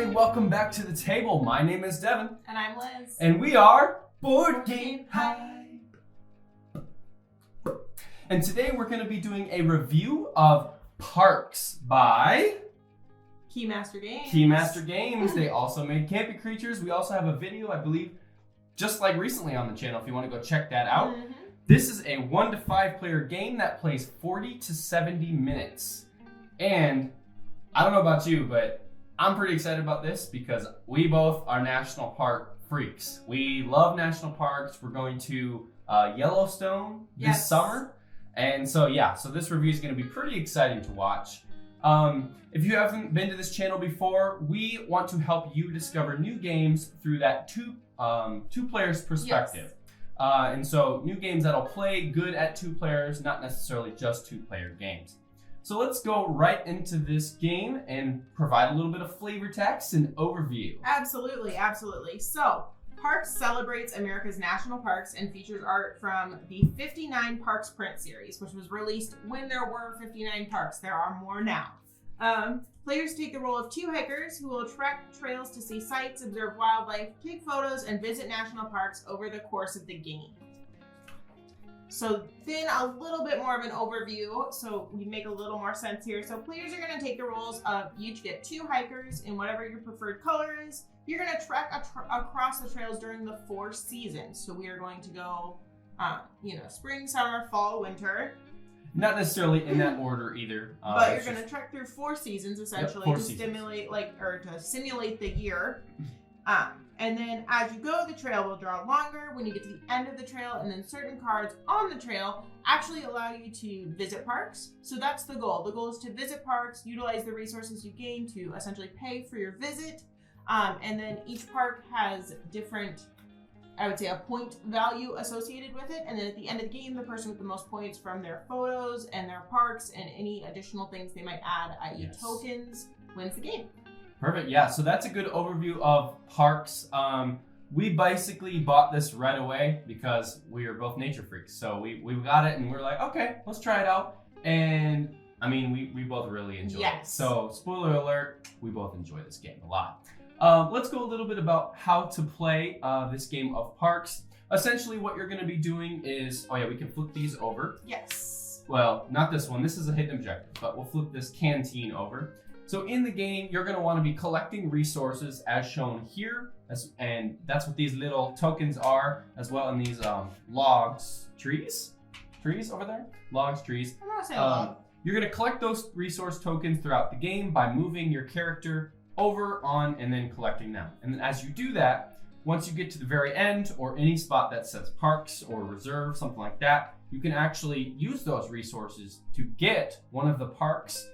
everybody, welcome back to the table. My name is Devin. And I'm Liz. And we are Boardgamehype. And today we're going to be doing a review of Parks by Keymaster Games. Keymaster Games. They also made Campy Creatures. We also have a video, I believe, just like recently on the channel if you want to go check that out. Mm-hmm. This is a 1 to 5 player game that plays 40 to 70 minutes. And I don't know about you, but I'm pretty excited about this because we both are national park freaks. We love national parks. We're going to Yellowstone this summer. And so this review is going to be pretty exciting to watch. If you haven't been to this channel before, we want to help you discover new games through that two players perspective. And so new games that'll play good at 2 players, not necessarily just 2-player games. So let's go right into this game and provide a little bit of flavor text and overview. Absolutely, absolutely. So, Parks celebrates America's national parks and features art from the 59 Parks print series, which was released when there were 59 parks. There are more now. Players take the role of 2 hikers who will trek trails to see sights, observe wildlife, take photos, and visit national parks over the course of the game. So then a little bit more of an overview, so we make a little more sense here. So players are going to take the roles of, you each get 2 hikers in whatever your preferred color is. You're going to trek across the trails during the 4 seasons. So we are going to go, spring, summer, fall, winter. Not necessarily in that order either. But you're going to trek through 4 seasons essentially to simulate the year. And then as you go, the trail will draw longer when you get to the end of the trail, and then certain cards on the trail actually allow you to visit parks. So that's the goal. The goal is to visit parks, utilize the resources you gain to essentially pay for your visit. And then each park has different, I would say, a point value associated with it. And then at the end of the game, the person with the most points from their photos and their parks and any additional things they might add, i.e. tokens, wins the game. Perfect. Yeah, so that's a good overview of parks. We basically bought this right away because we are both nature freaks. So we got it and we're like, okay, let's try it out. And I mean, we both really enjoy it. So spoiler alert, we both enjoy this game a lot. Let's go a little bit about how to play this game of Parks. Essentially what you're going to be doing is, we can flip these over. Yes. Well, not this one. This is a hidden objective, but we'll flip this canteen over. So in the game, you're going to want to be collecting resources as shown here, and that's what these little tokens are, as well in these trees over there? Trees. I'm not saying log. You're going to collect those resource tokens throughout the game by moving your character over, on, and then collecting them. And then as you do that, once you get to the very end, or any spot that says parks or reserve, something like that, you can actually use those resources to get one of the parks,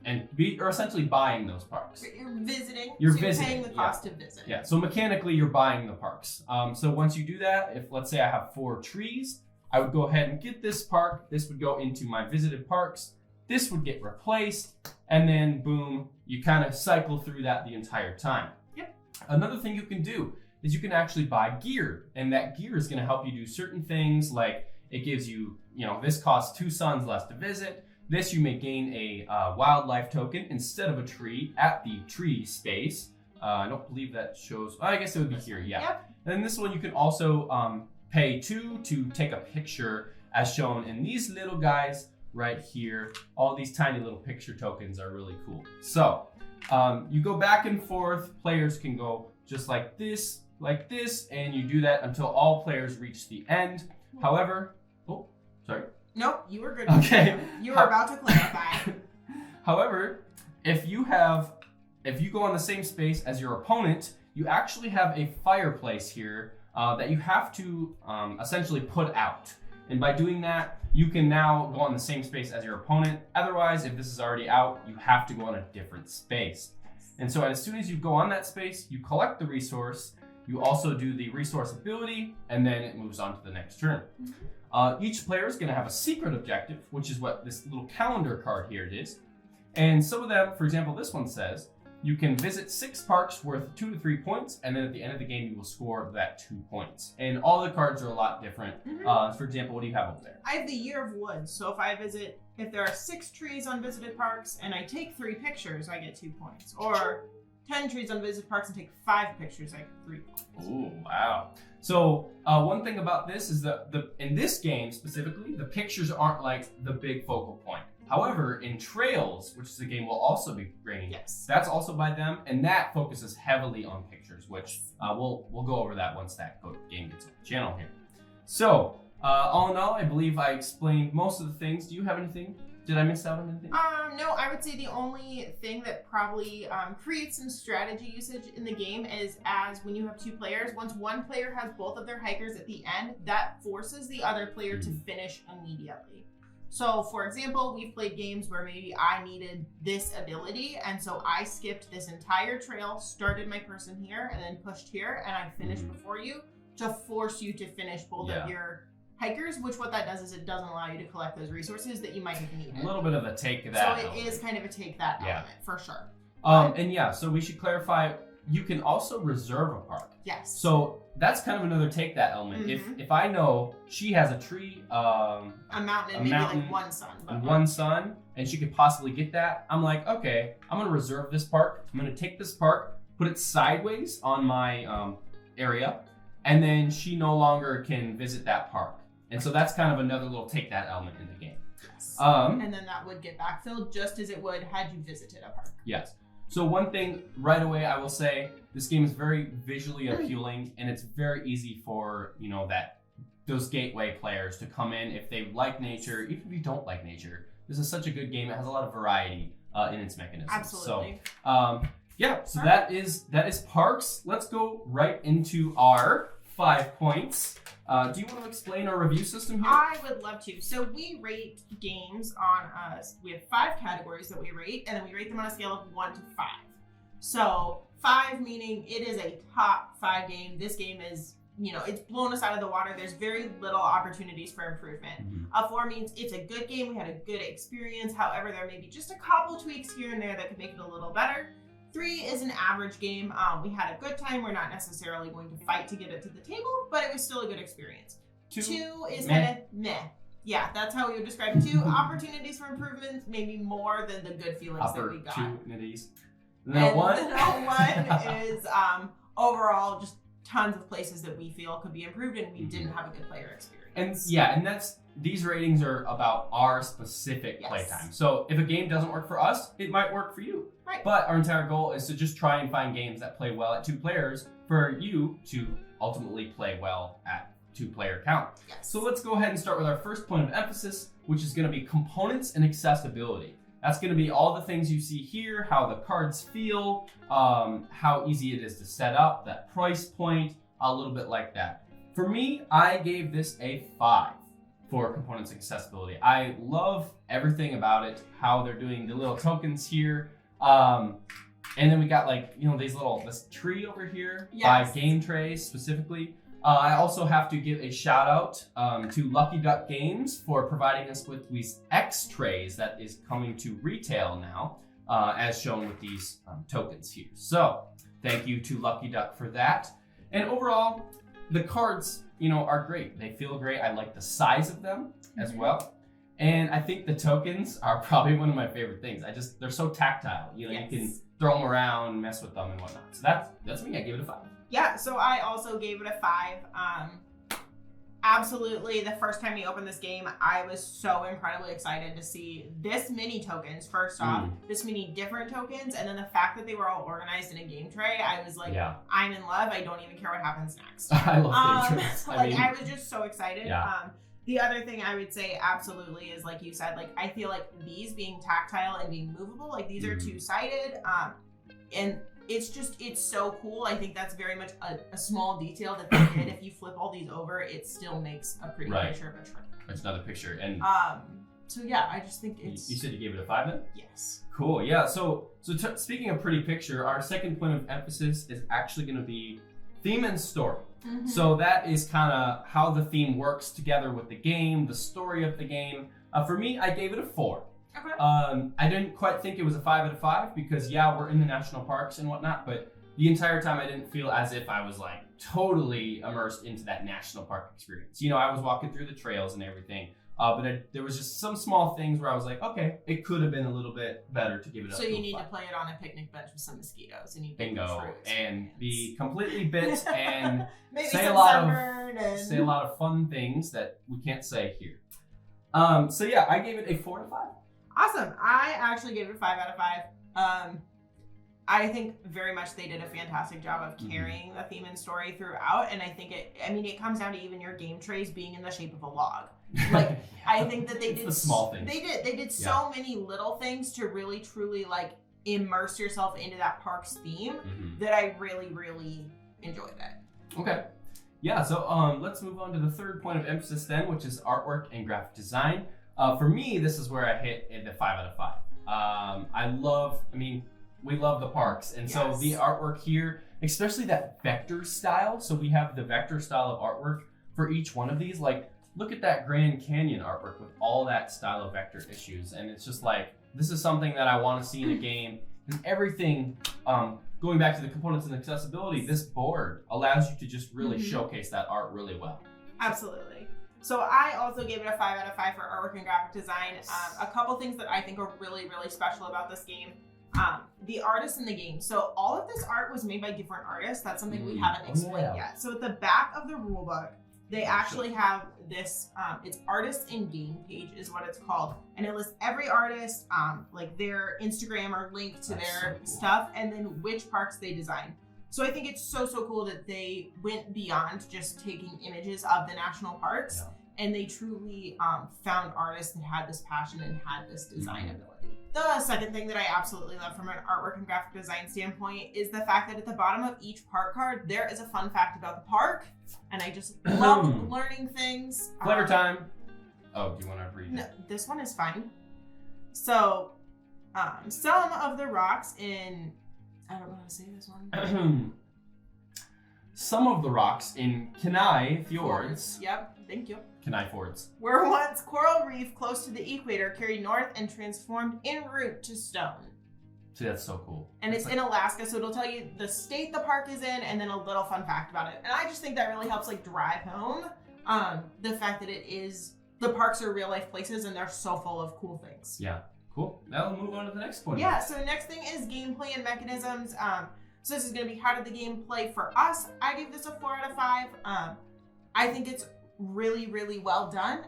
and you're essentially buying those parks. You're visiting. You're paying the cost to visit. Yeah, so mechanically you're buying the parks. So once you do that, if let's say I have 4 trees, I would go ahead and get this park. This would go into my visited parks. This would get replaced, and then boom, you kind of cycle through that the entire time. Yep. Another thing you can do is you can actually buy gear, and that gear is going to help you do certain things, like it gives you, this costs 2 suns less to visit. This, you may gain a wildlife token instead of a tree at the tree space. I don't believe that shows, I guess it would be here, yeah. Yep. And this one you can also pay 2 to take a picture as shown in these little guys right here. All these tiny little picture tokens are really cool. So you go back and forth, players can go just like this, and you do that until all players reach the end. However, Nope, you were good. Okay. You were about to clarify. However, if you go on the same space as your opponent, you actually have a fireplace here that you have to essentially put out. And by doing that, you can now go on the same space as your opponent. Otherwise, if this is already out, you have to go on a different space. And so as soon as you go on that space, you collect the resource, you also do the resource ability, and then it moves on to the next turn. Each player is going to have a secret objective, which is what this little calendar card here is. And some of them, for example, this one says, you can visit 6 parks worth 2 to 3 points, and then at the end of the game, you will score that 2 points. And all the cards are a lot different. For example, what do you have over there? I have the Year of Woods. So if there are 6 trees on visited parks and I take 3 pictures, I get 2 points. Or 10 trees on visited parks and take 5 pictures, I get 3 points. Ooh, wow. So one thing about this is that in this game specifically, the pictures aren't like the big focal point. However, in Trails, which is a game we'll also be bringing, Yes. that's also by them, and that focuses heavily on pictures, which we'll go over that once that game gets on the channel here. So, all in all, I believe I explained most of the things. Do you have anything? Did I miss out on anything? No, I would say the only thing that probably creates some strategy usage in the game is as when you have 2 players, once one player has both of their hikers at the end, that forces the other player to finish immediately. So, for example, we've played games where maybe I needed this ability, and so I skipped this entire trail, started my person here, and then pushed here, and I finished before you to force you to finish both of your hikers, which what that does is it doesn't allow you to collect those resources that you might have needed. A little bit of a take that. So it is kind of a take that element, for sure. And yeah, so we should clarify, you can also reserve a park. Yes. So that's kind of another take that element. If I know she has a tree, a mountain, and maybe like one sun. And one sun, and she could possibly get that, I'm like, okay, I'm gonna reserve this park. I'm gonna take this park, put it sideways on my area, and then she no longer can visit that park. And so that's kind of another little take that element in the game. Yes. And then that would get backfilled just as it would had you visited a park. Yes. So one thing right away I will say, this game is very visually appealing, and it's very easy for, those gateway players to come in if they like nature, even if you don't like nature. This is such a good game. It has a lot of variety in its mechanisms. Absolutely. So that is parks. Let's go right into our 5 points. Do you want to explain our review system here? I would love to. So we rate games on we have 5 categories that we rate, and then we rate them on a scale of 1 to 5. So 5 meaning it is a top 5 game. This game is, it's blown us out of the water. There's very little opportunities for improvement. A 4 means it's a good game. We had a good experience. However, there may be just a couple tweaks here and there that could make it a little better. 3 is an average game. We had a good time. We're not necessarily going to fight to get it to the table, but it was still a good experience. 2 is kind of meh. Yeah, that's how we would describe it. 2 opportunities for improvement, maybe more than the good feelings that we got. Opportunities. And 1 is overall just tons of places that we feel could be improved, and we didn't have a good player experience. And these ratings are about our specific playtime. So if a game doesn't work for us, it might work for you. Right. But our entire goal is to just try and find games that play well at 2 players for you to ultimately play well at 2-player count. Yes. So let's go ahead and start with our first point of emphasis, which is going to be components and accessibility. That's going to be all the things you see here, how the cards feel, how easy it is to set up, that price point, a little bit like that. For me, I gave this a 5 for components and accessibility. I love everything about it, how they're doing the little tokens here. And then we got this tree over here by Game Trays specifically. I also have to give a shout out to Lucky Duck Games for providing us with these X trays that is coming to retail now, as shown with these tokens here. So thank you to Lucky Duck for that. And overall, the cards, are great. They feel great. I like the size of them as well. And I think the tokens are probably one of my favorite things. They're so tactile. You can throw them around, mess with them and whatnot. So that's me. I give it a 5. Yeah, so I also gave it a 5. Absolutely, the first time we opened this game, I was so incredibly excited to see this many tokens, first off, this many different tokens, and then the fact that they were all organized in a game tray, I was like, I'm in love. I don't even care what happens next. I love game trays. I was just so excited. Yeah. The other thing I would say absolutely is, like you said, I feel like these being tactile and being movable, these are 2-sided, and it's so cool. I think that's very much a small detail that they did. If you flip all these over, it still makes a pretty picture of a tree. It's another picture. And so yeah, I just think it's... You said you gave it a 5 then? Yes. Cool, yeah. So speaking of pretty picture, our second point of emphasis is actually going to be theme and story. So that is kind of how the theme works together with the game, the story of the game. For me, I gave it a 4. Okay. I didn't quite think it was a 5 out of 5 because we're in the national parks and whatnot, but the entire time I didn't feel as if I was totally immersed into that national park experience. I was walking through the trails and everything. But there was just some small things where I was like, okay, it could have been a little bit better to give it up. So to you a need 5. to play it on a picnic bench with some mosquitoes, and you Bingo, and be completely bit and maybe say a some lot sunburn of and... say a lot of fun things that we can't say here. So yeah, I gave it a 4 out of 5. Awesome. I actually gave it a 5 out of 5. I think very much they did a fantastic job of carrying the theme and story throughout, and I think it comes down to even your game trays being in the shape of a log. Like, Yeah. I think that they did the small things. They did so many little things to really truly like immerse yourself into that park's theme that I really, really enjoyed it. Okay. Yeah, so let's move on to the third point of emphasis then, which is artwork and graphic design. For me, this is where I hit the 5 out of 5. We love the parks. And so the artwork here, especially that vector style. So we have the vector style of artwork for each one of these. Like, look at that Grand Canyon artwork with all that style of vector issues. And it's just like, this is something that I want to see in a game. And everything, going back to the components and accessibility, this board allows you to just really showcase that art really well. Absolutely. So I also gave it a 5 out of 5 for artwork and graphic design. A couple things that I think are really, really special about this game. The artists in the game. So all of this art was made by different artists. That's something we haven't explained yet. So at the back of the rule book, they actually have this, it's artists in game page is what it's called. And it lists every artist, like their Instagram or link to their stuff, and then which parks they designed. So I think it's so cool that they went beyond just taking images of the national parks, and they truly found artists that had this passion and had this design ability. The second thing that I absolutely love from an artwork and graphic design standpoint is the fact that at the bottom of each park card, there is a fun fact about the park. And I just love learning things. Flavour Time. Oh, do you want to read it? No, this one is fine. So, some of the rocks in... I don't know how to say this one. Some of the rocks in Kenai Fjords. Yep, thank you. Kenai Fjords. Were once coral reef close to the equator, carried north and transformed en route to stone. See, that's so cool. And it's in Alaska, so it'll tell you the state the park is in and then a little fun fact about it. And I just think that really helps like drive home the fact that the parks are real life places and they're so full of cool things. Yeah, cool. Now we'll move on to the next point. Yeah, so next thing is gameplay and mechanisms. So this is going to be how did the game play for us. I give this a 4 out of 5. I think it's really, really well done.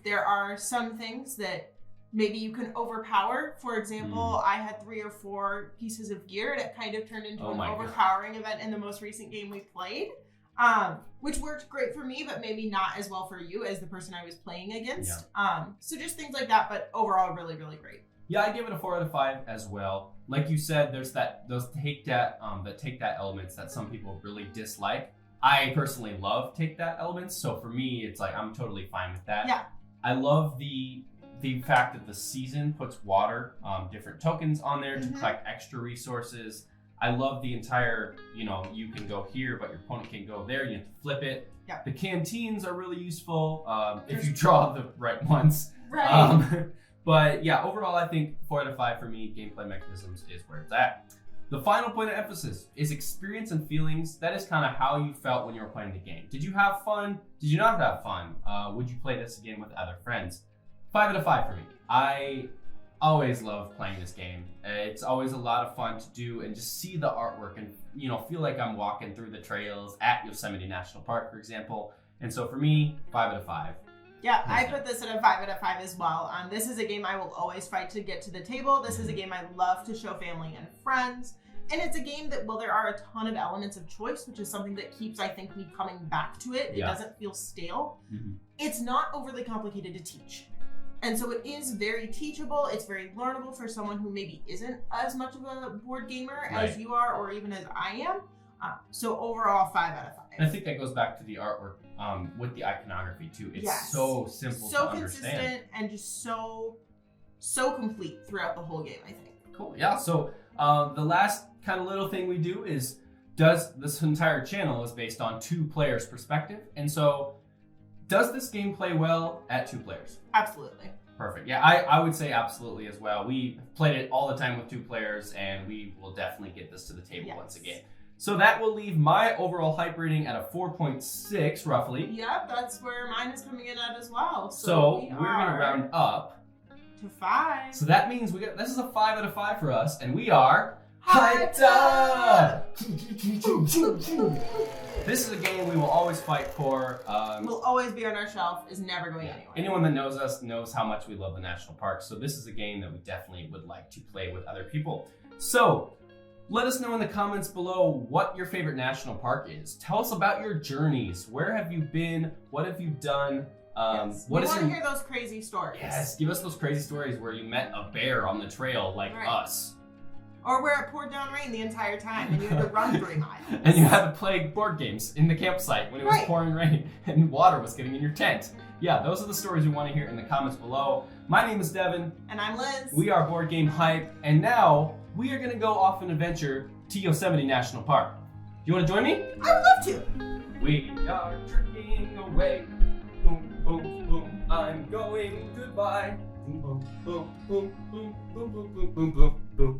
There are some things that maybe you can overpower. For example, I had 3 or 4 pieces of gear that kind of turned into an overpowering event in the most recent game we played, which worked great for me, but maybe not as well for you as the person I was playing against. So just things like that, but overall really, really great. Yeah, I give it a 4 out of 5 as well. Like you said, there's those take that elements that some people really dislike. I personally love take that elements, so for me, it's like I'm totally fine with that. Yeah. I love the fact that the season puts water, different tokens on there to collect extra resources. I love the entire, you can go here, but your opponent can go there. You have to flip it. Yeah. The canteens are really useful if you draw the right ones. Right. But yeah, overall, I think 4 out of 5 for me. Gameplay mechanisms is where it's at. The final point of emphasis is experience and feelings. That is kind of how you felt when you were playing the game. Did you have fun? Did you not have fun? Would you play this again with other friends? 5 out of 5 for me. I always love playing this game. It's always a lot of fun to do and just see the artwork and feel like I'm walking through the trails at Yosemite National Park, for example. And so for me, 5 out of 5. Yeah, I put this at a 5 out of 5 as well. This is a game I will always fight to get to the table. This is a game I love to show family and friends. And it's a game that, there are a ton of elements of choice, which is something that keeps, I think, me coming back to it. It doesn't feel stale. It's not overly complicated to teach. And so it is very teachable. It's very learnable for someone who maybe isn't as much of a board gamer as you are or even as I am. So overall, 5 out of 5. And I think that goes back to the artwork with the iconography too. It's so simple to understand. So consistent and just so complete throughout the whole game, I think. Cool. Yeah. So the last kind of little thing we do is this entire channel is based on 2 players' perspective. And so does this game play well at 2 players? Absolutely. Perfect. Yeah, I would say absolutely as well. We played it all the time with 2 players, and we will definitely get this to the table once again. So that will leave my overall hype rating at a 4.6 roughly. Yep, that's where mine is coming in at as well. So we're gonna round up to 5. So that means this is a 5 out of 5 for us, and we are hyped up! This is a game we will always fight for. Will always be on our shelf, is never going anywhere. Anyone that knows us knows how much we love the national parks, so this is a game that we definitely would like to play with other people. So let us know in the comments below what your favorite national park is. Tell us about your journeys. Where have you been? What have you done? Yes. We want to hear those crazy stories. Yes, give us those crazy stories where you met a bear on the trail like us. Or where it poured down rain the entire time and you had to run 3 miles. And you had to play board games in the campsite when it was pouring rain and water was getting in your tent. Yeah, those are the stories we want to hear in the comments below. My name is Devin. And I'm Liz. We are Boardgamehype, and now we are going to go off an adventure to Yosemite National Park. Do you want to join me? I would love to. We are trekking away. Boom, boom, boom. I'm going goodbye. Boom, boom, boom, boom, boom, boom, boom, boom, boom, boom.